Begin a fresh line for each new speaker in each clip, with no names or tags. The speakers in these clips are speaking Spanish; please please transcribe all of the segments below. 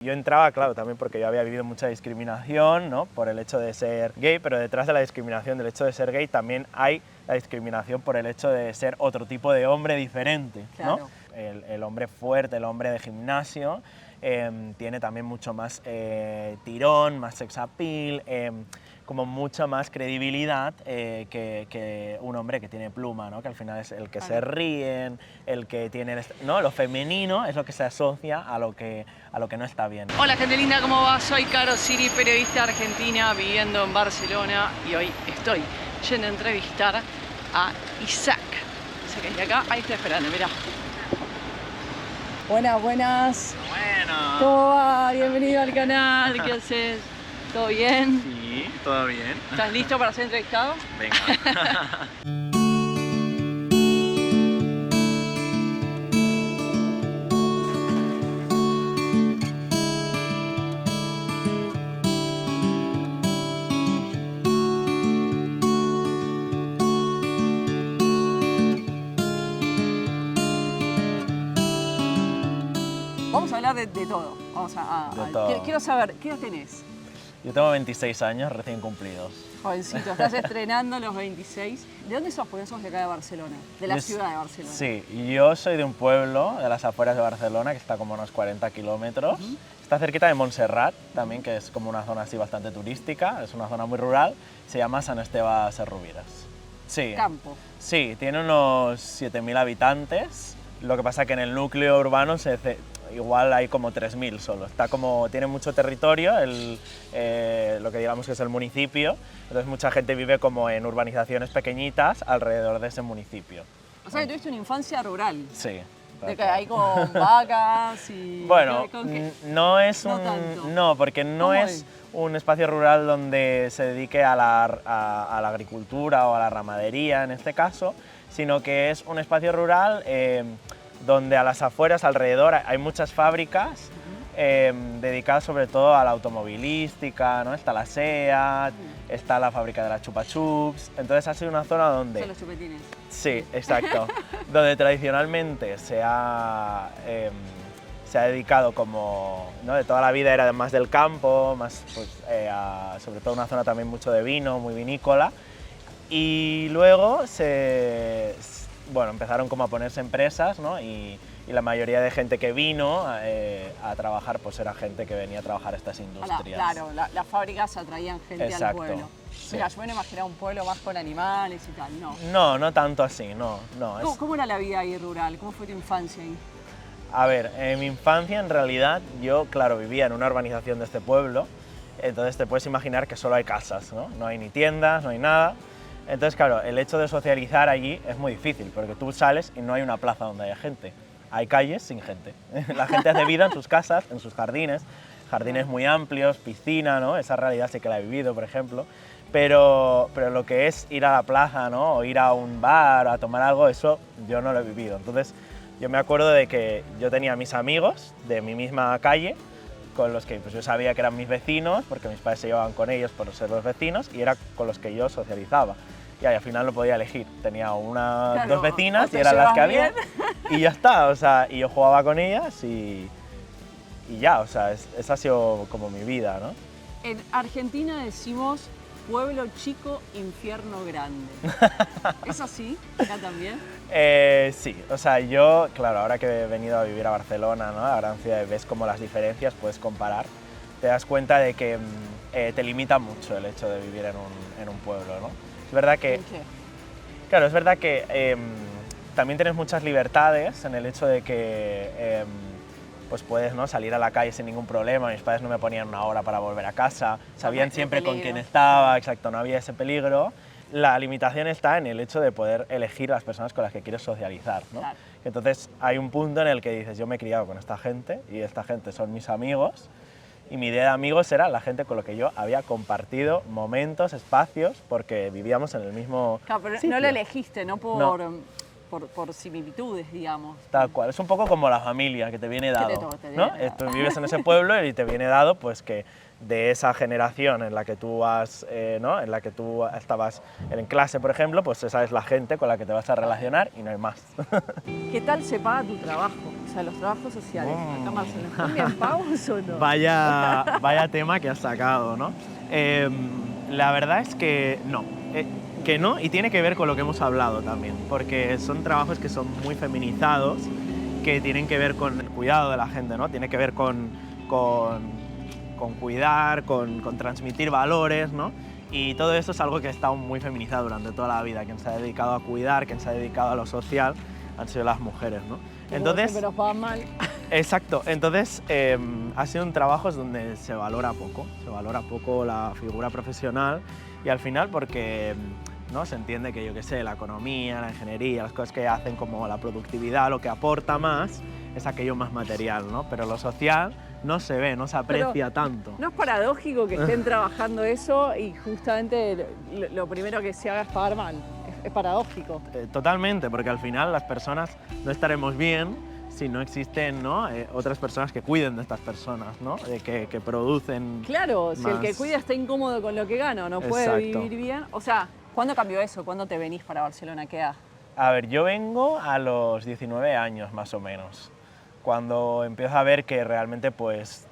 Yo entraba, claro, también porque yo había vivido mucha discriminación, ¿no? Por el hecho de ser gay, pero detrás de la discriminación del hecho de ser gay también hay la discriminación por el hecho de ser otro tipo de hombre diferente, ¿no?
Claro.
El hombre fuerte, el hombre de gimnasio, tiene también mucho más tirón, más sex appeal, como mucha más credibilidad que un hombre que tiene pluma, ¿no? Que al final es el que se ríen, el que tiene... ¿no? Lo femenino es lo que se asocia a lo que no está bien.
Hola gente linda, ¿cómo va? Soy Caro Siri, periodista argentina viviendo en Barcelona y hoy estoy yendo a entrevistar a Isaac. Isaac es de acá, ahí está esperando, mirá. Buenas, buenas.
Bueno.
¿Cómo va? Bienvenido al canal, ¿qué haces? ¿Todo bien?
Sí, todo bien.
¿Estás listo para ser entrevistado?
Venga.
Vamos a hablar de todo. Vamos
De todo.
Quiero saber, ¿qué edad tenés?
Yo tengo 26 años recién cumplidos.
Jovencito, estás estrenando los 26. ¿De dónde sos? Porque sos de acá de Barcelona, de la
Yo
ciudad de Barcelona.
Sí, yo soy de un pueblo de las afueras de Barcelona que está como a unos 40 kilómetros. Está cerquita de Montserrat también, que es como una zona así bastante turística, es una zona muy rural. Se llama Sant Esteve Sesrovires. Sí.
Campo.
Sí, tiene unos 7.000 habitantes. Lo que pasa que en el núcleo urbano igual hay como 3.000 solo. Tiene mucho territorio, lo que digamos que es el municipio. Entonces mucha gente vive como en urbanizaciones pequeñitas alrededor de ese municipio.
O sea que tuviste una infancia rural.
Sí.
De que hay con vacas y...
Bueno,
¿con qué?
no es
No
un...
tanto.
No, porque no
¿Cómo
es un espacio rural donde se dedique a la agricultura o a la ramadería en este caso, sino que es un espacio rural donde a las afueras, alrededor, hay muchas fábricas dedicadas sobre todo a la automovilística, ¿no? Está la SEAT, está la fábrica de la Chupa Chups, entonces ha sido una zona donde...
Son los chupetines.
Sí, exacto. Donde tradicionalmente se ha dedicado como, ¿no? De toda la vida era más del campo, más, pues, sobre todo una zona también mucho de vino, muy vinícola. Y luego empezaron como a ponerse empresas, ¿no? Y la mayoría de gente que vino a trabajar pues era gente que venía a trabajar estas industrias.
Claro, las fábricas atraían gente al
Exacto.
pueblo.
Sí.
Mira, yo me imaginaba un pueblo más con animales y tal, no.
No, no tanto así, no.
¿Cómo era la vida ahí rural? ¿Cómo fue tu infancia ahí?
A ver, en mi infancia en realidad yo, claro, vivía en una urbanización de este pueblo, entonces te puedes imaginar que solo hay casas, ¿no? No hay ni tiendas, no hay nada. Entonces, claro, el hecho de socializar allí es muy difícil, porque tú sales y no hay una plaza donde haya gente. Hay calles sin gente. La gente hace vida en sus casas, en sus jardines muy amplios, piscina, ¿no? Esa realidad sí que la he vivido, por ejemplo. Pero lo que es ir a la plaza, ¿no? O ir a un bar a tomar algo, eso yo no lo he vivido. Entonces, yo me acuerdo de que yo tenía mis amigos de mi misma calle, con los que pues, yo sabía que eran mis vecinos, porque mis padres se llevaban con ellos por ser los vecinos, y era con los que yo socializaba. Y al final no podía elegir, tenía dos vecinas y eran las que había, y ya está, o sea, y yo jugaba con ellas y ya, o sea, esa ha sido como mi vida, ¿no?
En Argentina decimos pueblo chico, infierno grande. ¿Es así? ¿Acá también?
Sí, o sea, yo, claro, ahora que he venido a vivir a Barcelona, ¿no? Ahora ves como las diferencias, puedes comparar, te das cuenta de que te limita mucho el hecho de vivir en un pueblo, ¿no? Es verdad que...
¿En qué?
Claro, es verdad que también tienes muchas libertades en el hecho de que pues puedes, ¿no? Salir a la calle sin ningún problema. Mis padres no me ponían una hora para volver a casa, sabían siempre con quién estaba, exacto, no había ese peligro. La limitación está en el hecho de poder elegir las personas con las que quieres socializar, ¿no?
Claro.
Entonces hay un punto en el que dices, yo me he criado con esta gente y esta gente son mis amigos, y mi idea de amigos era la gente con la que yo había compartido momentos, espacios, porque vivíamos en el mismo
Claro, pero
sitio.
no lo elegiste, no por...
No.
Por similitudes, digamos.
Tal cual, es un poco como la familia que te viene dado,
te viene
¿no?
dado.
Tú vives en ese pueblo y te viene dado pues que de esa generación en la que tú ¿no? En la que tú estabas en clase, por ejemplo, pues esa es la gente con la que te vas a relacionar y no hay más.
¿Qué tal se paga tu trabajo? O sea, los trabajos sociales. Acá en Barcelona, ¿están bien pagos o no?
Vaya tema que has sacado, ¿no? La verdad es que no. Que no, y tiene que ver con lo que hemos hablado también, porque son trabajos que son muy feminizados, que tienen que ver con el cuidado de la gente, ¿no? Tiene que ver con cuidar, con transmitir valores, ¿no? Y todo eso es algo que ha estado muy feminizado durante toda la vida. Quien se ha dedicado a cuidar, quien se ha dedicado a lo social, han sido las mujeres, ¿no?
Entonces, pero pagan mal.
Exacto, entonces ha sido un trabajo donde se valora poco la figura profesional y al final porque ¿no? Se entiende que, yo qué sé, la economía, la ingeniería, las cosas que hacen como la productividad, lo que aporta más es aquello más material, ¿no? Pero lo social no se ve, no se aprecia tanto.
¿No es paradójico que estén trabajando eso y justamente lo primero que se haga es pagar mal? Es paradójico.
Totalmente, porque al final las personas no estaremos bien si no existen, ¿no? Otras personas que cuiden de estas personas, ¿no? Que producen.
Claro, si
más.
el que cuida está incómodo con lo que gana o no puede vivir bien. O sea, ¿cuándo cambió eso? ¿Cuándo te venís para Barcelona? ¿Qué edad?
A ver, yo vengo a los 19 años más o menos, cuando empiezo a ver que realmente pues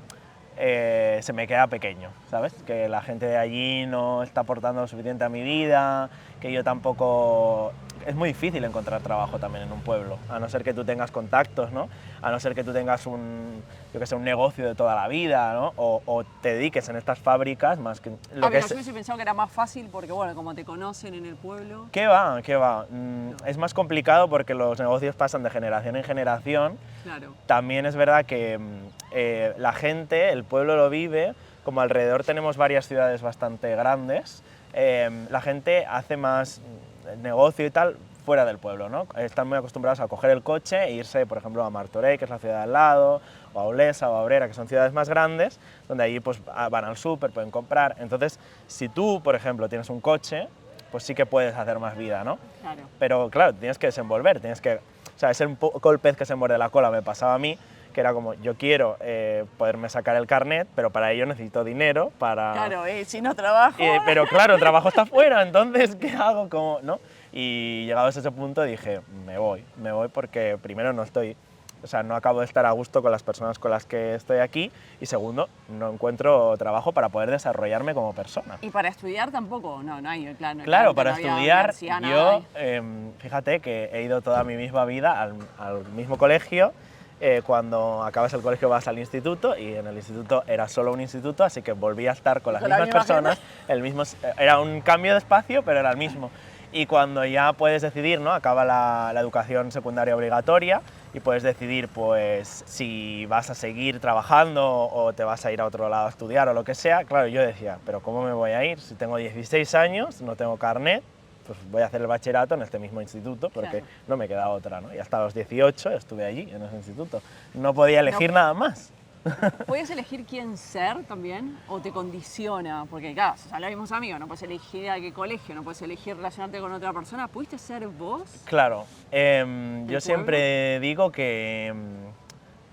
se me queda pequeño, ¿sabes? Que la gente de allí no está aportando lo suficiente a mi vida, que yo tampoco... Es muy difícil encontrar trabajo también en un pueblo, a no ser que tú tengas contactos, ¿no? A no ser que tú tengas un negocio de toda la vida, ¿no? O te dediques en estas fábricas más que...
Yo hubiese pensado que era más fácil porque, bueno, como te conocen en el pueblo...
¿Qué va? Es más complicado porque los negocios pasan de generación en generación.
Claro.
También es verdad que la gente, el pueblo lo vive, como alrededor tenemos varias ciudades bastante grandes, la gente hace más negocio y tal fuera del pueblo, ¿no? Están muy acostumbrados a coger el coche e irse, por ejemplo, a Martorell, que es la ciudad de al lado, o a Olesa o a Abrera, que son ciudades más grandes, donde allí pues, van al súper, pueden comprar. Entonces, si tú, por ejemplo, tienes un coche, pues sí que puedes hacer más vida, ¿no?
Claro.
Pero claro, tienes que desenvolver, tienes que... O sea, ser un poco el pez que se muerde la cola me pasaba a mí, que era como, yo quiero poderme sacar el carnet, pero para ello necesito dinero para...
Claro, si no trabajo...
pero claro, el trabajo está fuera, entonces, ¿qué hago? ¿Cómo? ¿No? Y llegados a ese punto dije, me voy porque primero no estoy... O sea, no acabo de estar a gusto con las personas con las que estoy aquí y segundo, no encuentro trabajo para poder desarrollarme como persona.
¿Y para estudiar tampoco? No hay, claro.
Claro, para estudiar yo, fíjate que he ido toda mi misma vida al mismo colegio. Cuando acabas el colegio vas al instituto y en el instituto era solo un instituto, así que volví a estar con las mismas personas, era un cambio de espacio, pero era el mismo. Y cuando ya puedes decidir, ¿no? Acaba la educación secundaria obligatoria y puedes decidir pues, si vas a seguir trabajando o te vas a ir a otro lado a estudiar o lo que sea, claro, yo decía, pero ¿cómo me voy a ir? Si tengo 16 años, no tengo carnet, pues voy a hacer el bachillerato en este mismo instituto porque no me queda otra, ¿no? Y hasta los 18 estuve allí, en ese instituto. No podía elegir nada más.
¿Puedes elegir quién ser también o te condiciona? Porque claro, o sea, los mismos amigos, no puedes elegir a qué colegio, no puedes elegir relacionarte con otra persona. ¿Pudiste ser vos?
Claro, yo siempre digo que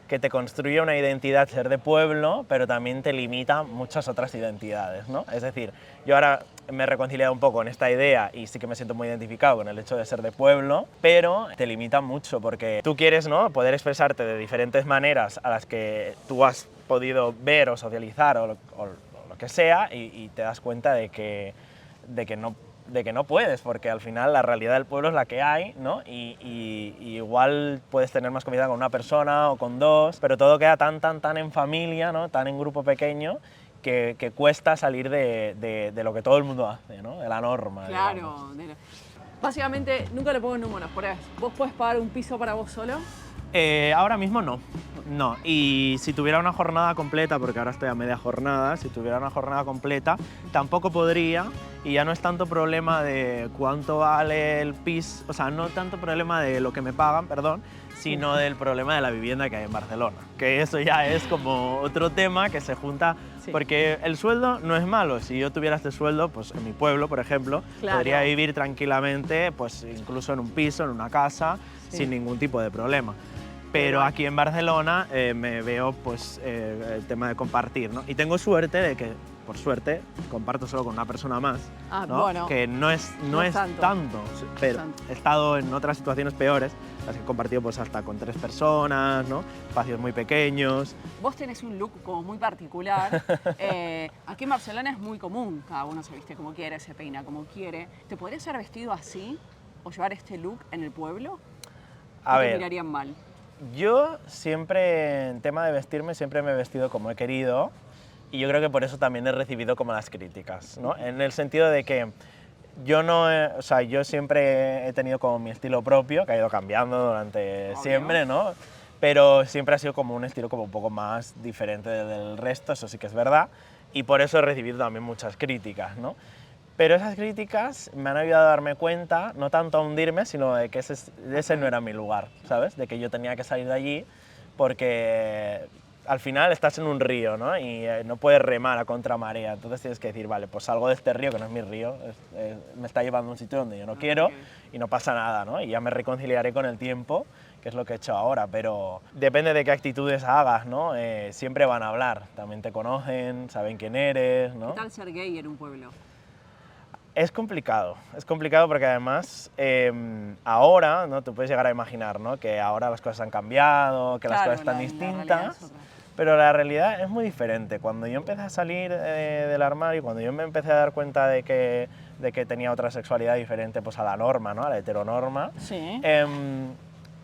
te construye una identidad ser de pueblo, pero también te limita muchas otras identidades, ¿no? Es decir, yo ahora me he reconciliado un poco con esta idea y sí que me siento muy identificado con el hecho de ser de pueblo, pero te limita mucho porque tú quieres, ¿no? Poder expresarte de diferentes maneras a las que tú has podido ver o socializar o lo que sea y te das cuenta de que no puedes, porque al final la realidad del pueblo es la que hay, ¿no? Y igual puedes tener más confianza con una persona o con dos, pero todo queda tan en familia, ¿no? Tan en grupo pequeño, que cuesta salir de lo que todo el mundo hace, ¿no? De la norma.
Claro. Básicamente, nunca le pongo números, por eso. ¿Vos podés pagar un piso para vos solo?
Ahora mismo no. No, y si tuviera una jornada completa, porque ahora estoy a media jornada, si tuviera una jornada completa, tampoco podría, y ya no es tanto problema de cuánto vale el piso, o sea, no tanto problema de lo que me pagan, perdón, sino del problema de la vivienda que hay en Barcelona, que eso ya es como otro tema que se junta, porque el sueldo no es malo, si yo tuviera este sueldo, pues en mi pueblo, por ejemplo, podría vivir tranquilamente, pues incluso en un piso, en una casa, sin ningún tipo de problema. pero aquí en Barcelona me veo pues el tema de compartir, ¿no? Y tengo suerte de que, por suerte, comparto solo con una persona más, ¿no?
Bueno,
que no es tanto, pero he estado en otras situaciones peores, las que he compartido pues hasta con 3 personas, ¿no? Espacios muy pequeños.
Vos tenés un look como muy particular. Aquí en Barcelona es muy común, cada uno se viste como quiere, se peina como quiere. ¿Te podrías ser vestido así o llevar este look en el pueblo?
A
¿O te
ver,
mirarían mal?
yo siempre, en tema de vestirme, siempre me he vestido como he querido y yo creo que por eso también he recibido como las críticas, ¿no? En el sentido de que yo no, o sea, yo siempre he tenido como mi estilo propio, que ha ido cambiando durante
Obvio.
siempre, ¿no? Pero siempre ha sido como un estilo como un poco más diferente del resto, eso sí que es verdad, y por eso he recibido también muchas críticas, ¿no? Pero esas críticas me han ayudado a darme cuenta, no tanto a hundirme, sino de que ese no era mi lugar, ¿sabes? De que yo tenía que salir de allí porque al final estás en un río, ¿no? Y no puedes remar a contramarea, entonces tienes que decir, vale, pues salgo de este río, que no es mi río, me está llevando a un sitio donde yo no quiero y no pasa nada, ¿no? Y ya me reconciliaré con el tiempo, que es lo que he hecho ahora, pero depende de qué actitudes hagas, ¿no? Siempre van a hablar, también te conocen, saben quién eres, ¿no?
¿Qué tal ser gay en un pueblo?
Es complicado porque además ahora, ¿no? Tú puedes llegar a imaginar, ¿no? Que ahora las cosas han cambiado, que las
Claro,
cosas están
la realidad
distintas,
es otra.
pero la realidad es muy diferente. Cuando yo empecé a salir del armario, cuando yo me empecé a dar cuenta de que tenía otra sexualidad diferente pues, a la norma, ¿no? A la heteronorma,
Sí.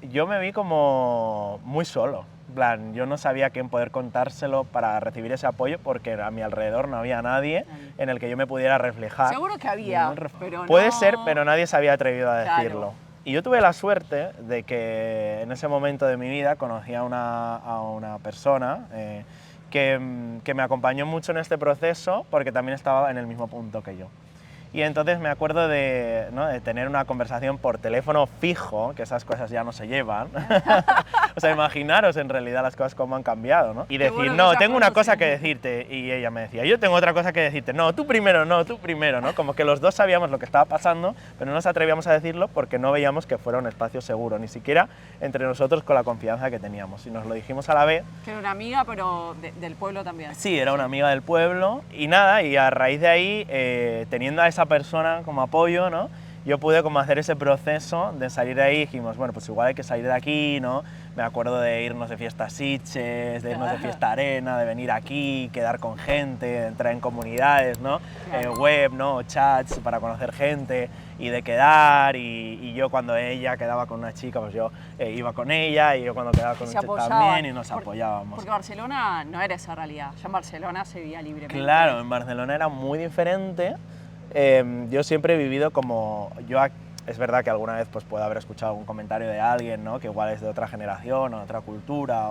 yo me vi como muy solo. En plan, yo no sabía a quién poder contárselo para recibir ese apoyo porque a mi alrededor no había nadie en el que yo me pudiera reflejar.
Seguro que había, pero
Puede
no...
ser, pero nadie se había atrevido a
Claro.
decirlo. Y yo tuve la suerte de que en ese momento de mi vida conocí a una persona que me acompañó mucho en este proceso porque también estaba en el mismo punto que yo. Y entonces me acuerdo de, ¿no? de tener una conversación por teléfono fijo, que esas cosas ya no se llevan. O sea, imaginaros en realidad las cosas cómo han cambiado, ¿no? Y decir,
bueno que
no,
ya
tengo una cosa
conocen.
que decirte. Y ella me decía, yo tengo otra cosa que decirte. No, tú primero, ¿no? Como que los dos sabíamos lo que estaba pasando, pero no nos atrevíamos a decirlo porque no veíamos que fuera un espacio seguro, ni siquiera entre nosotros con la confianza que teníamos. Y nos lo dijimos a la vez.
Que era una amiga, pero del pueblo también.
Sí, era una amiga del pueblo y nada, y a raíz de ahí, teniendo a esa persona como apoyo, ¿no? Yo pude como hacer ese proceso de salir de ahí y dijimos, bueno, pues igual hay que salir de aquí, ¿no? Me acuerdo de irnos de fiesta a Sitges, de irnos de fiesta Arena, de venir aquí, quedar con gente, de entrar en comunidades, ¿no?
Claro.
Web, ¿no? Chats para conocer gente y de quedar y yo cuando ella quedaba con una chica, pues yo iba con ella y yo cuando quedaba con un
Se
chico
apoyaban.
también y nos apoyábamos.
Porque Barcelona no era esa realidad. Ya en Barcelona se vivía libremente.
Claro, en Barcelona era muy diferente. Yo siempre he vivido como... Es verdad que alguna vez pues, puedo haber escuchado algún comentario de alguien, ¿no? Que igual es de otra generación o de otra cultura,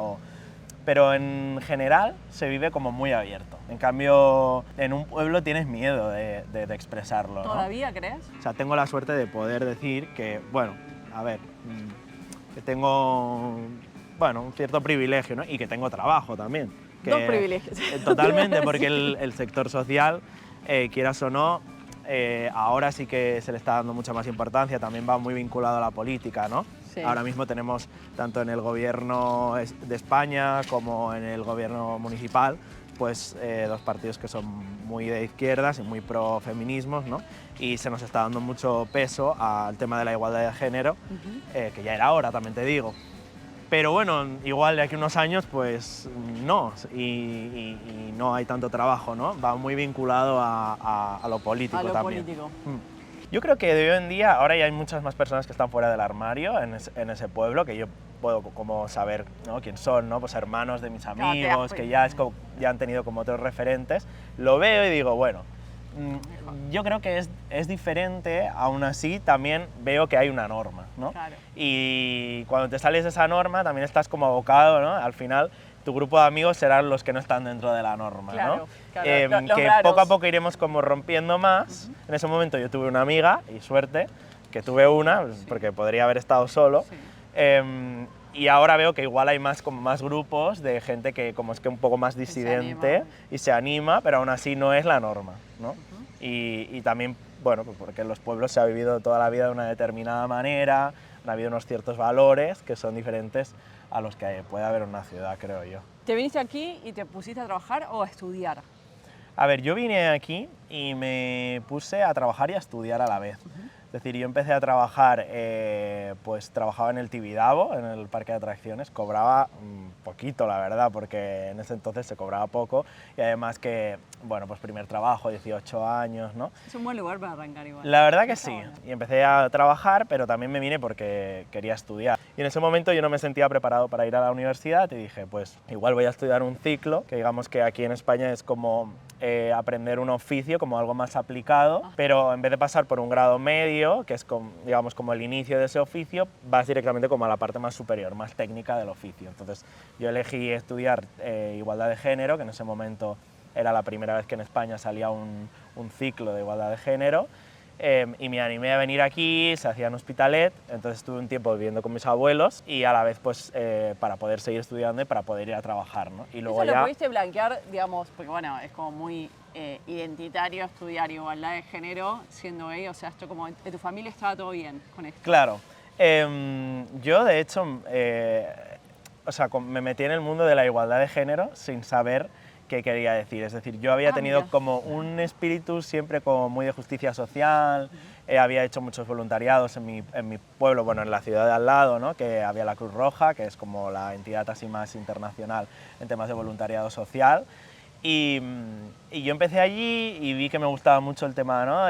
pero en general se vive como muy abierto. En cambio, en un pueblo tienes miedo de expresarlo, ¿no?
¿Todavía crees?
O sea, tengo la suerte de poder decir que, bueno, a ver, que tengo, bueno, un cierto privilegio, ¿no? Y que tengo trabajo también. Que,
Dos privilegios.
Totalmente, porque el sector social, quieras o no, ahora sí que se le está dando mucha más importancia, también va muy vinculado a la política, ¿no?
Sí.
Ahora mismo tenemos, tanto en el gobierno de España como en el gobierno municipal, pues dos partidos que son muy de izquierdas y muy pro feminismos, ¿no? Y se nos está dando mucho peso al tema de la igualdad de género, que ya era hora, también te digo. Pero bueno, igual de aquí a unos años, pues no, y no hay tanto trabajo, ¿no? Va muy vinculado a lo político
A lo
también.
político.
Yo creo que de hoy en día, ahora ya hay muchas más personas que están fuera del armario en ese pueblo, que yo puedo como saber, ¿no? quién son, ¿no? Pues hermanos de mis amigos, que ya han tenido como otros referentes. Lo veo y digo, bueno, yo creo que es diferente, aún así también veo que hay una norma, ¿no?
Claro.
Y cuando te sales de esa norma también estás como abocado, ¿no? Al final tu grupo de amigos serán los que no están dentro de la norma,
Claro,
¿no?
claro. Los
que
raros.
poco a poco iremos como rompiendo más. En ese momento yo tuve una amiga, y suerte, que tuve una, porque podría haber estado solo.
Sí.
Y ahora veo que igual hay como más grupos de gente que como es que un poco más disidente
anima.
y se anima, pero aún así no es la norma, ¿no? Y también, bueno, pues porque en los pueblos se ha vivido toda la vida de una determinada manera, han habido unos ciertos valores que son diferentes a los que puede haber en una ciudad, creo yo.
¿Te viniste aquí y te pusiste a trabajar o a estudiar?
A ver, yo vine aquí y me puse a trabajar y a estudiar a la vez. Es decir, yo empecé a trabajar, pues trabajaba en el Tibidabo, en el parque de atracciones, cobraba poquito, la verdad, porque en ese entonces se cobraba poco y además que, bueno, pues primer trabajo, 18 años, ¿no?
Es un buen lugar para arrancar igual.
La verdad que
Está
sí,
bueno.
y empecé a trabajar, pero también me vine porque quería estudiar. Y en ese momento yo no me sentía preparado para ir a la universidad y dije, pues igual voy a estudiar un ciclo, que digamos que aquí en España es como aprender un oficio, como algo más aplicado, pero en vez de pasar por un grado medio, que es como, digamos como el inicio de ese oficio, vas directamente como a la parte más superior, más técnica del oficio. Entonces yo elegí estudiar igualdad de género, que en ese momento era la primera vez que en España salía un ciclo de igualdad de género, y me animé a venir aquí, se hacía en Hospitalet, entonces estuve un tiempo viviendo con mis abuelos y a la vez pues para poder seguir estudiando y para poder ir a trabajar, ¿no? Y luego
¿Eso
ya...
lo pudiste blanquear, digamos, porque bueno, es como muy identitario estudiar igualdad de género siendo gay? O sea, esto como, ¿en tu familia estaba todo bien con esto?
Claro. Yo de hecho, o sea, me metí en el mundo de la igualdad de género sin saber qué quería decir. Es decir, yo había tenido
Mira.
como un espíritu siempre como muy de justicia social, había hecho muchos voluntariados en mi pueblo, bueno, en la ciudad de al lado, ¿no? Que había la Cruz Roja, que es como la entidad así más internacional en temas de voluntariado social. Y yo empecé allí y vi que me gustaba mucho el tema, ¿no?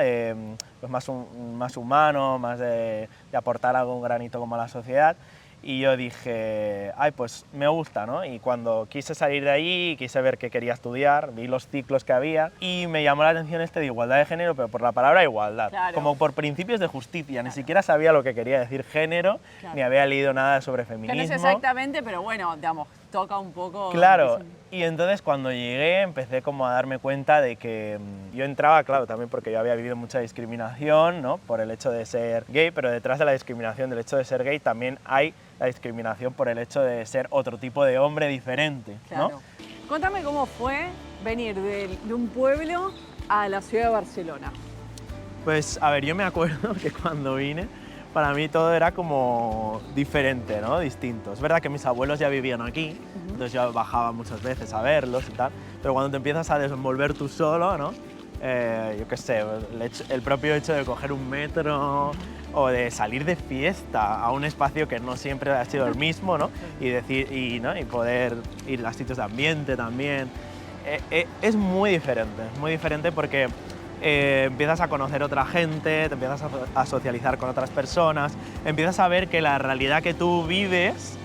Pues más humano, más de aportar algún granito como a la sociedad. Y yo dije, ay, pues me gusta, ¿no? Y cuando quise salir de allí, quise ver qué quería estudiar, vi los ciclos que había y me llamó la atención este de igualdad de género, pero por la palabra igualdad,
Claro.
como por principios de justicia. Ni siquiera sabía lo que quería decir género, ni había leído nada sobre
Que no
feminismo.
es exactamente, pero bueno, digamos, toca un poco...
Claro, y entonces cuando llegué empecé como a darme cuenta de que yo entraba, claro, también porque yo había vivido mucha discriminación, ¿no? Por el hecho de ser gay, pero detrás de la discriminación del hecho de ser gay también hay la discriminación por el hecho de ser otro tipo de hombre diferente, ¿no?
Claro. Contame cómo fue venir de un pueblo a la ciudad de Barcelona.
Pues a ver, yo me acuerdo que cuando vine, para mí todo era como diferente, ¿no? Distinto. Es verdad que mis abuelos ya vivían aquí, entonces yo bajaba muchas veces a verlos y tal, pero cuando te empiezas a desenvolver tú solo, ¿no? Yo qué sé, el propio hecho de coger un metro o de salir de fiesta a un espacio que no siempre ha sido el mismo, ¿no? Y poder ir a sitios de ambiente también. Es muy diferente porque empiezas a conocer otra gente, te empiezas a socializar con otras personas, empiezas a ver que la realidad que tú vives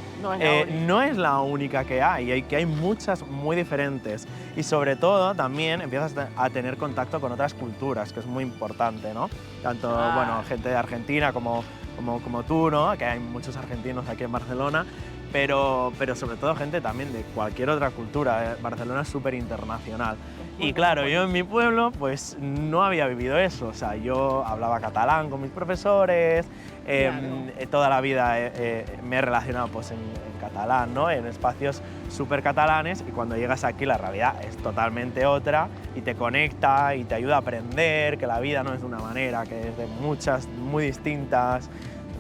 no es la única que hay que hay muchas muy diferentes. Y sobre todo también empiezas a tener contacto con otras culturas, que es muy importante, ¿no? Tanto bueno, gente de Argentina como tú, ¿no? Que hay muchos argentinos aquí en Barcelona, pero sobre todo gente también de cualquier otra cultura. Barcelona es súper internacional. Y claro, yo en mi pueblo pues no había vivido eso, o sea, yo hablaba catalán con mis profesores, toda la vida me he relacionado pues en catalán, ¿no? En espacios súper catalanes, y cuando llegas aquí la realidad es totalmente otra y te conecta y te ayuda a aprender que la vida no es de una manera, que es de muchas, muy distintas,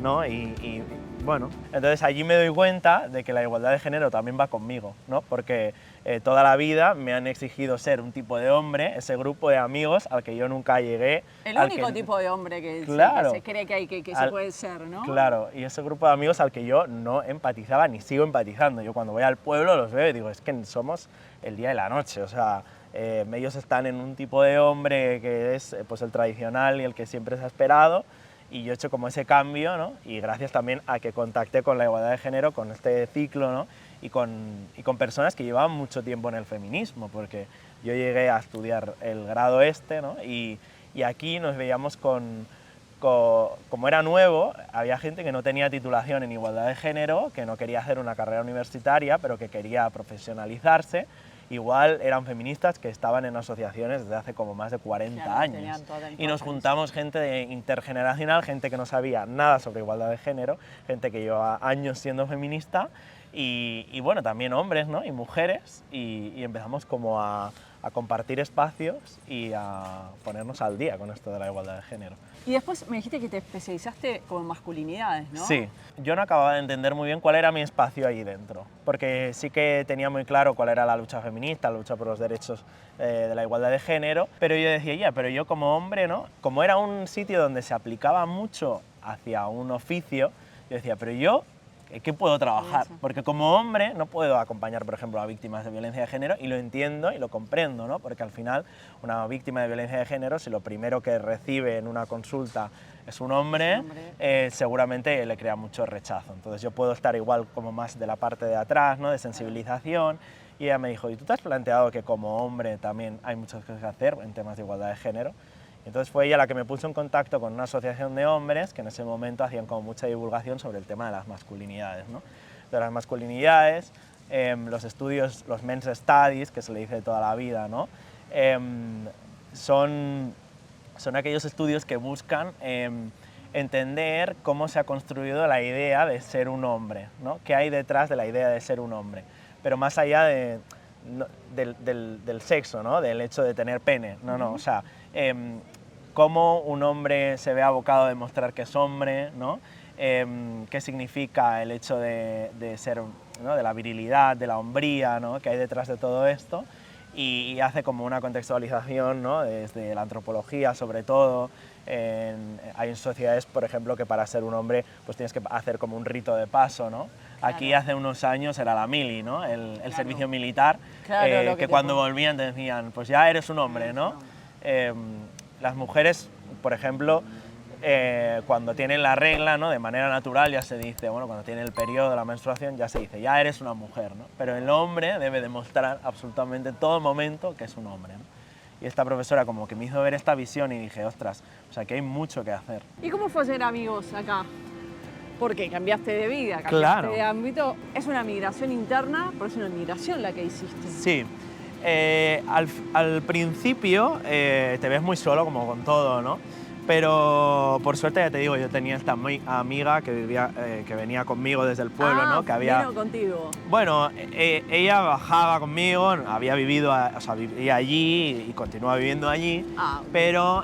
¿no? Y bueno, entonces allí me doy cuenta de que la igualdad de género también va conmigo, ¿no? Porque toda la vida me han exigido ser un tipo de hombre, ese grupo de amigos al que yo nunca llegué.
El único tipo de hombre que,
claro,
se cree que se puede ser, ¿no?
Claro, y ese grupo de amigos al que yo no empatizaba ni sigo empatizando. Yo cuando voy al pueblo los veo y digo, es que somos el día y la noche, o sea, ellos están en un tipo de hombre que es pues el tradicional y el que siempre se ha esperado, y yo he hecho como ese cambio, ¿no? Y gracias también a que contacté con la igualdad de género, con este ciclo, ¿no? Y con personas que llevaban mucho tiempo en el feminismo, porque yo llegué a estudiar el grado ¿no? Y aquí nos veíamos como era nuevo, había gente que no tenía titulación en igualdad de género, que no quería hacer una carrera universitaria, pero que quería profesionalizarse. Igual eran feministas que estaban en asociaciones desde hace como más de 40 años. Y nos juntamos gente intergeneracional, gente que no sabía nada sobre igualdad de género, gente que llevaba años siendo feminista, y bueno, también hombres, ¿no? Y mujeres, y empezamos como a compartir espacios y a ponernos al día con esto de la igualdad de género.
Y después me dijiste que te especializaste como en masculinidades, ¿no?
Sí, yo no acababa de entender muy bien cuál era mi espacio ahí dentro, porque sí que tenía muy claro cuál era la lucha feminista, la lucha por los derechos de la igualdad de género, pero yo decía, ya, pero yo como hombre, ¿no? Como era un sitio donde se aplicaba mucho hacia un oficio, yo decía, pero yo, ¿qué puedo trabajar? Porque como hombre no puedo acompañar, por ejemplo, a víctimas de violencia de género, y lo entiendo y lo comprendo, ¿no? Porque al final una víctima de violencia de género, si lo primero que recibe en una consulta es un hombre, seguramente le crea mucho rechazo. Entonces yo puedo estar igual como más de la parte de atrás, ¿no? De sensibilización, y ella me dijo, ¿y tú te has planteado que como hombre también hay muchas cosas que hacer en temas de igualdad de género? Entonces fue ella la que me puso en contacto con una asociación de hombres que en ese momento hacían como mucha divulgación sobre el tema de las masculinidades, ¿no? De las masculinidades, los estudios, los men's studies, que se le dice toda la vida, ¿no? Son aquellos estudios que buscan entender cómo se ha construido la idea de ser un hombre, ¿no? ¿Qué hay detrás de la idea de ser un hombre? Pero más allá del sexo, ¿no? Del hecho de tener pene, no, o sea, cómo un hombre se ve abocado a demostrar que es hombre, ¿no? Qué significa el hecho de ser, ¿no? De la virilidad, de la hombría, ¿no? Que hay detrás de todo esto, y hace como una contextualización, ¿no? Desde la antropología sobre todo. Hay sociedades, por ejemplo, que para ser un hombre pues tienes que hacer como un rito de paso, ¿no? Claro. Aquí hace unos años era la mili, ¿no? El claro. servicio militar, claro, que cuando volvían te decían, pues ya eres un hombre, ¿no? Las mujeres, por ejemplo, cuando tienen la regla, ¿no? De manera natural ya se dice, bueno, cuando tiene el periodo, la menstruación, ya se dice, ya eres una mujer, ¿no? Pero el hombre debe demostrar absolutamente en todo momento que es un hombre, ¿no? Y esta profesora como que me hizo ver esta visión y dije, ostras, o sea, que hay mucho que hacer.
¿Y cómo fue hacer amigos acá? Porque cambiaste de vida, cambiaste de ámbito. Es una migración interna, pero es una migración la que hiciste.
Sí. Al principio te ves muy solo, como con todo, ¿no? Pero por suerte, ya te digo, yo tenía esta amiga que vivía, que venía conmigo desde el pueblo, ¿no? Que
vino contigo.
Bueno, ella bajaba conmigo, había vivido, o sea, vivía allí y continúa viviendo allí, pero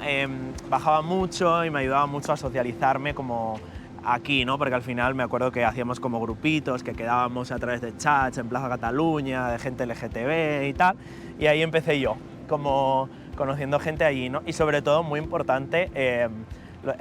bajaba mucho y me ayudaba mucho a socializarme como aquí, ¿no? Porque al final me acuerdo que hacíamos como grupitos, que quedábamos a través de chats en Plaza Cataluña, de gente LGTB y tal, y ahí empecé yo, como conociendo gente allí, ¿no? Y sobre todo, muy importante,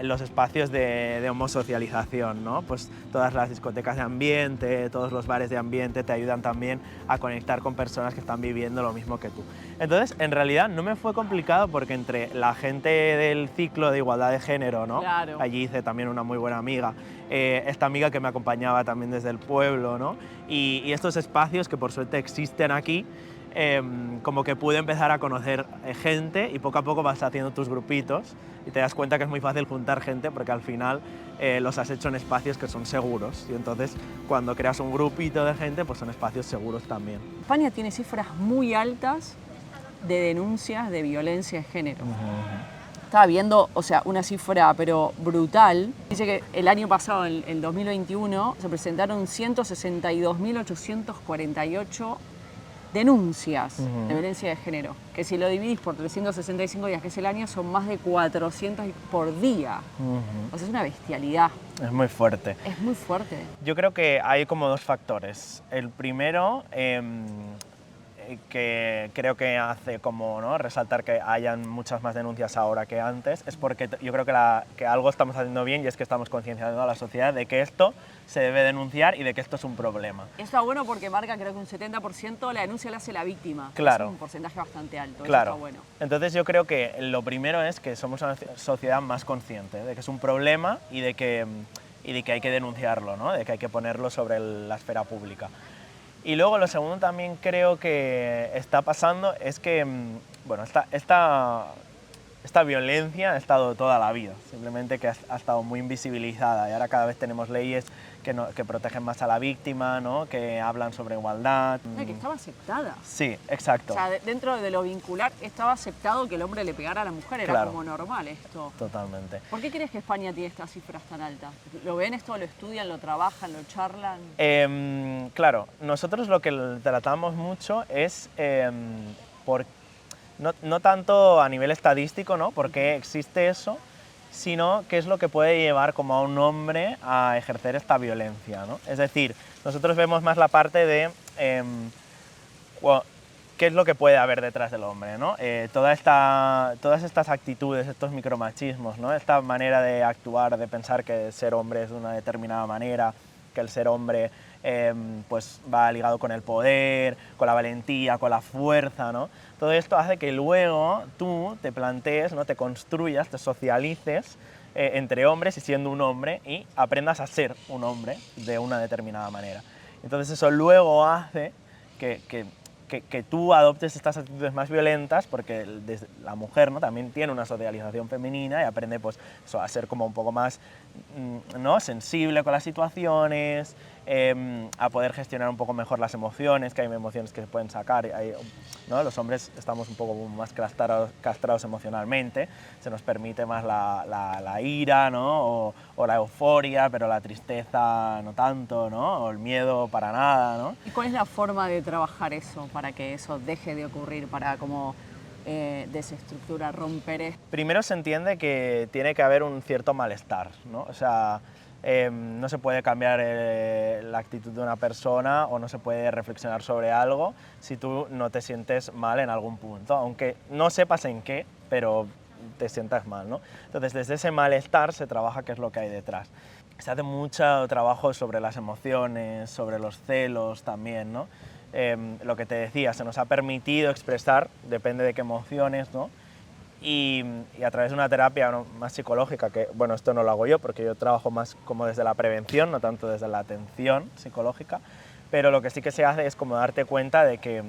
los espacios de homosocialización, ¿no? Pues todas las discotecas de ambiente, todos los bares de ambiente te ayudan también a conectar con personas que están viviendo lo mismo que tú. Entonces, en realidad no me fue complicado porque entre la gente del ciclo de igualdad de género, ¿no?
Claro.
Allí hice también una muy buena amiga, esta amiga que me acompañaba también desde el pueblo, ¿no? Y estos espacios que por suerte existen aquí, como que pude empezar a conocer gente y poco a poco vas haciendo tus grupitos y te das cuenta que es muy fácil juntar gente porque al final los has hecho en espacios que son seguros y entonces cuando creas un grupito de gente pues son espacios seguros también.
España tiene cifras muy altas de denuncias de violencia de género. Estaba viendo, o sea, una cifra pero brutal. Dice que el año pasado, en el 2021, se presentaron 162.848 denuncias de violencia de género, que si lo dividís por 365 días, que es el año, son más de 400 por día. O sea, es una bestialidad.
Es muy fuerte.
Es muy fuerte.
Yo creo que hay como dos factores. El primero, que creo que hace como, ¿no? Resaltar que hayan muchas más denuncias ahora que antes, es porque yo creo que algo estamos haciendo bien y es que estamos concienciando a la sociedad de que esto se debe denunciar y de que esto es un problema.
Está bueno porque marca, creo que un 70% la denuncia la hace la víctima.
Claro.
Es un porcentaje bastante alto.
Claro.
Eso está bueno.
Entonces yo creo que lo primero es que somos una sociedad más consciente de que es un problema y de que hay que denunciarlo, ¿no? De que hay que ponerlo sobre la esfera pública. Y luego lo segundo también creo que está pasando es que, bueno, esta violencia ha estado toda la vida, simplemente que ha estado muy invisibilizada y ahora cada vez tenemos leyes que protegen más a la víctima, ¿no? Que hablan sobre igualdad.
Que estaba aceptada.
Sí, exacto.
O sea, dentro de lo vincular estaba aceptado que el hombre le pegara a la mujer, era
Claro.
como normal esto.
Totalmente.
¿Por qué crees que España tiene estas cifras tan altas? ¿Lo ven esto, lo estudian, lo trabajan, lo charlan?
Claro, nosotros lo que tratamos mucho es no tanto a nivel estadístico, ¿no? Por qué existe eso, sino qué es lo que puede llevar como a un hombre a ejercer esta violencia, ¿no? Es decir, nosotros vemos más la parte de qué es lo que puede haber detrás del hombre, ¿no? Todas estas actitudes, estos micromachismos, ¿no? Esta manera de actuar, de pensar que ser hombre es de una determinada manera, que el ser hombre pues va ligado con el poder, con la valentía, con la fuerza, ¿no? Todo esto hace que luego tú te plantees, ¿no? Te construyas, te socialices entre hombres y siendo un hombre y aprendas a ser un hombre de una determinada manera. Entonces eso luego hace que tú adoptes estas actitudes más violentas porque la mujer, ¿no? También tiene una socialización femenina y aprende pues, eso, a ser como un poco más, ¿no? Sensible con las situaciones, a poder gestionar un poco mejor las emociones, que hay emociones que se pueden sacar, ¿no? Los hombres estamos un poco más castrados emocionalmente, se nos permite más la ira, ¿no? o la euforia, pero la tristeza no tanto, ¿no? O el miedo para nada, ¿no?
¿Y cuál es la forma de trabajar eso para que eso deje de ocurrir, para como desestructurar, romper esto?
Primero se entiende que tiene que haber un cierto malestar, ¿no? O sea, no se puede cambiar la actitud de una persona o no se puede reflexionar sobre algo si tú no te sientes mal en algún punto, aunque no sepas en qué, pero te sientas mal, ¿no? Entonces, desde ese malestar se trabaja qué es lo que hay detrás. Se hace mucho trabajo sobre las emociones, sobre los celos también, ¿no? Lo que te decía, se nos ha permitido expresar, depende de qué emociones, ¿no? Y a través de una terapia más psicológica, que bueno, esto no lo hago yo porque yo trabajo más como desde la prevención, no tanto desde la atención psicológica, pero lo que sí que se hace es como darte cuenta de que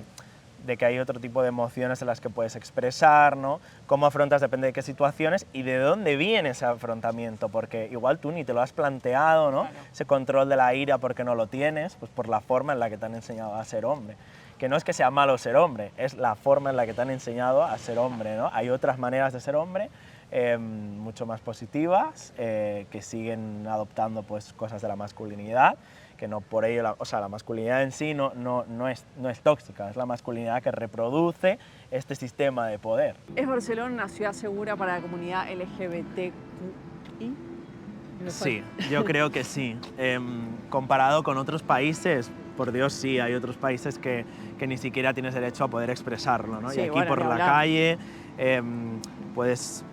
hay otro tipo de emociones en las que puedes expresar, ¿no? Cómo afrontas depende de qué situaciones y de dónde viene ese afrontamiento, porque igual tú ni te lo has planteado, ¿no?
Claro.
Ese control de la ira porque no lo tienes, pues por la forma en la que te han enseñado a ser hombre. Que no es que sea malo ser hombre, es la forma en la que te han enseñado a ser hombre, ¿no? Hay otras maneras de ser hombre, mucho más positivas, que siguen adoptando pues, cosas de la masculinidad, que no por ello, la masculinidad en sí no es tóxica, es la masculinidad que reproduce este sistema de poder.
¿Es Barcelona una ciudad segura para la comunidad LGBTQI?
Sí, yo creo que sí. Comparado con otros países, por Dios sí, hay otros países que ni siquiera tienes derecho a poder expresarlo, ¿no?
Sí,
y aquí
bueno,
por
ni
la
hablar.
calle puedes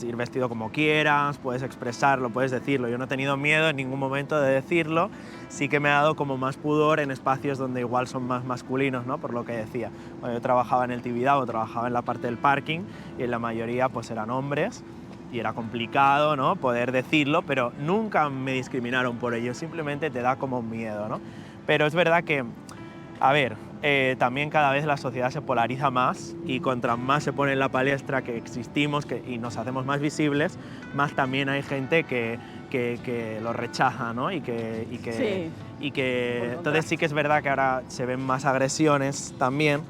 ir vestido como quieras, puedes expresarlo, puedes decirlo. Yo no he tenido miedo en ningún momento de decirlo, sí que me ha dado como más pudor en espacios donde igual son más masculinos, ¿no? Por lo que decía. Cuando yo trabajaba en el Tibidabo, trabajaba en la parte del parking y en la mayoría pues eran hombres y era complicado, ¿no? Poder decirlo, pero nunca me discriminaron por ello, simplemente te da como miedo, ¿no? Pero es verdad que, a ver, también cada vez la sociedad se polariza más y contra más se pone en la palestra que existimos y nos hacemos más visibles, más también hay gente que lo rechaza, ¿no?
Sí.
Entonces sí que es verdad que ahora se ven más agresiones también,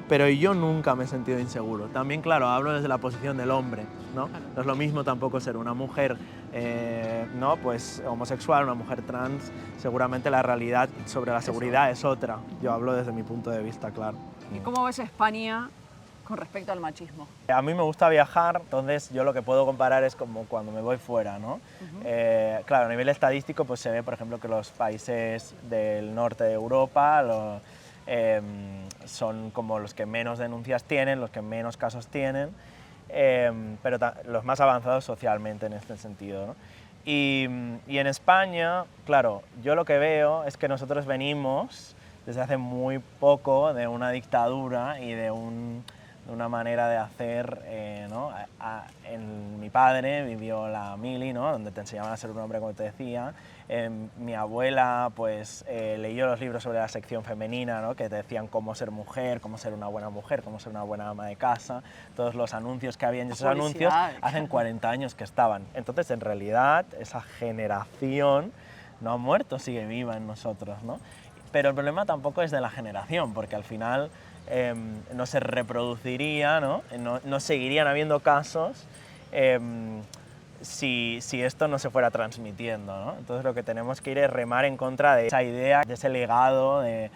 pero yo nunca me he sentido inseguro. También, claro, hablo desde la posición del hombre, ¿no?
Claro.
No es lo mismo tampoco ser una mujer ¿no? Pues homosexual, una mujer trans, seguramente la realidad sobre la seguridad es otra. Yo hablo desde mi punto de vista, claro.
¿Y cómo ves España con respecto al machismo?
A mí me gusta viajar, entonces yo lo que puedo comparar es como cuando me voy fuera, ¿no? Claro, a nivel estadístico pues se ve, por ejemplo, que los países del norte de Europa son como los que menos denuncias tienen, los que menos casos tienen, pero los más avanzados socialmente en este sentido, ¿no? Y en España, claro, yo lo que veo es que nosotros venimos desde hace muy poco de una dictadura y de una manera de hacer, ¿no? En mi padre vivió la mili, ¿no? Donde te enseñaban a ser un hombre, como te decía. Mi abuela pues, leyó los libros sobre la sección femenina, ¿no? Que te decían cómo ser mujer, cómo ser una buena mujer, cómo ser una buena ama de casa, todos los anuncios que había, y esos anuncios hacen 40 años que estaban. Entonces, en realidad, esa generación no ha muerto, sigue viva en nosotros, ¿no? Pero el problema tampoco es de la generación, porque al final no se reproduciría, ¿no? No seguirían habiendo casos si esto no se fuera transmitiendo, ¿no? Entonces lo que tenemos que ir es remar en contra de esa idea, de ese legado de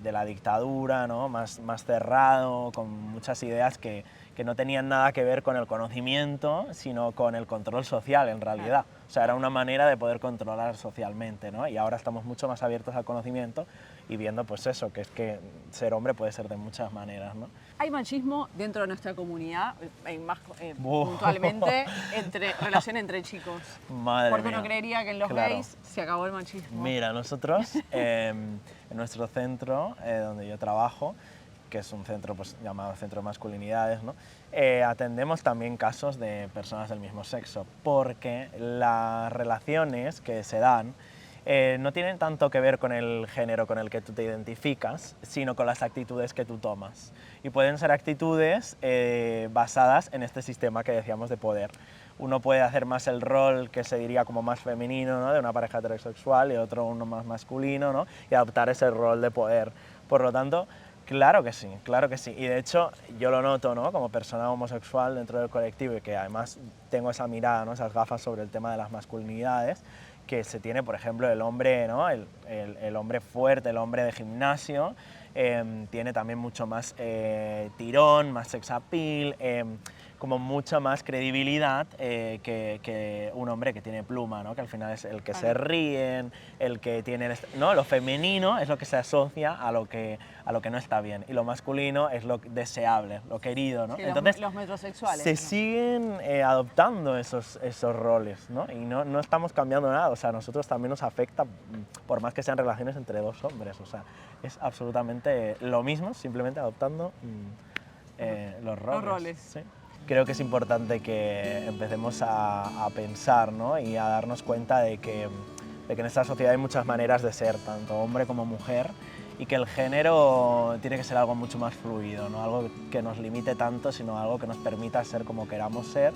la dictadura, ¿no? Más cerrado, con muchas ideas que no tenían nada que ver con el conocimiento, sino con el control social en realidad. O sea, era una manera de poder controlar socialmente, ¿no? Y ahora estamos mucho más abiertos al conocimiento y viendo pues eso, que es que ser hombre puede ser de muchas maneras, ¿no?
¿Hay machismo dentro de nuestra comunidad, más puntualmente, relación entre chicos?
Madre
Porque
mía.
uno creería que en los gays se acabó el machismo.
Mira, nosotros en nuestro centro donde yo trabajo, que es un centro pues, llamado Centro de Masculinidades, ¿no? Atendemos también casos de personas del mismo sexo, porque las relaciones que se dan no tienen tanto que ver con el género con el que tú te identificas, sino con las actitudes que tú tomas. Y pueden ser actitudes basadas en este sistema que decíamos de poder. Uno puede hacer más el rol que se diría como más femenino, ¿no? De una pareja heterosexual, y otro uno más masculino, ¿no? Y adoptar ese rol de poder. Por lo tanto, claro que sí, claro que sí. Y de hecho, yo lo noto, ¿no? Como persona homosexual dentro del colectivo, y que además tengo esa mirada, ¿no? Esas gafas sobre el tema de las masculinidades, que se tiene, por ejemplo, el hombre, ¿no? el hombre fuerte, el hombre de gimnasio, tiene también mucho más tirón, más sex appeal, como mucha más credibilidad que un hombre que tiene pluma, ¿no? Que al final es el que se ríen, el que tiene... ¿no? Lo femenino es lo que se asocia a lo que no está bien, y lo masculino es lo deseable, lo querido, ¿no?
Sí,
entonces,
los metrosexuales.
se
¿no?
siguen adoptando esos roles, ¿no? Y no estamos cambiando nada. O sea, a nosotros también nos afecta, por más que sean relaciones entre dos hombres. O sea, es absolutamente lo mismo, simplemente adoptando los roles.
Los roles.
Sí. Creo que es importante que empecemos a pensar, ¿no? Y a darnos cuenta de que en esta sociedad hay muchas maneras de ser, tanto hombre como mujer, y que el género tiene que ser algo mucho más fluido, no algo que nos limite tanto, sino algo que nos permita ser como queramos ser,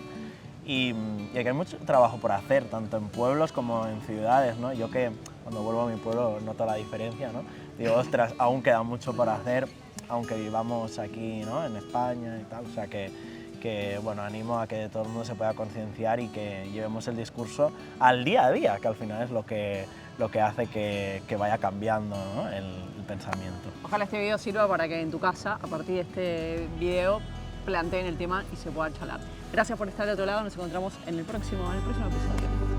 y que hay mucho trabajo por hacer, tanto en pueblos como en ciudades, ¿no? Yo que cuando vuelvo a mi pueblo noto la diferencia, ¿no? Digo, ostras, aún queda mucho por hacer, aunque vivamos aquí, ¿no? En España y tal, o sea que bueno, animo a que todo el mundo se pueda concienciar y que llevemos el discurso al día a día, que al final es lo que hace que vaya cambiando, ¿no? el pensamiento.
Ojalá este video sirva para que en tu casa, a partir de este video, planteen el tema y se puedan charlar. Gracias por estar de otro lado, nos encontramos en el próximo episodio.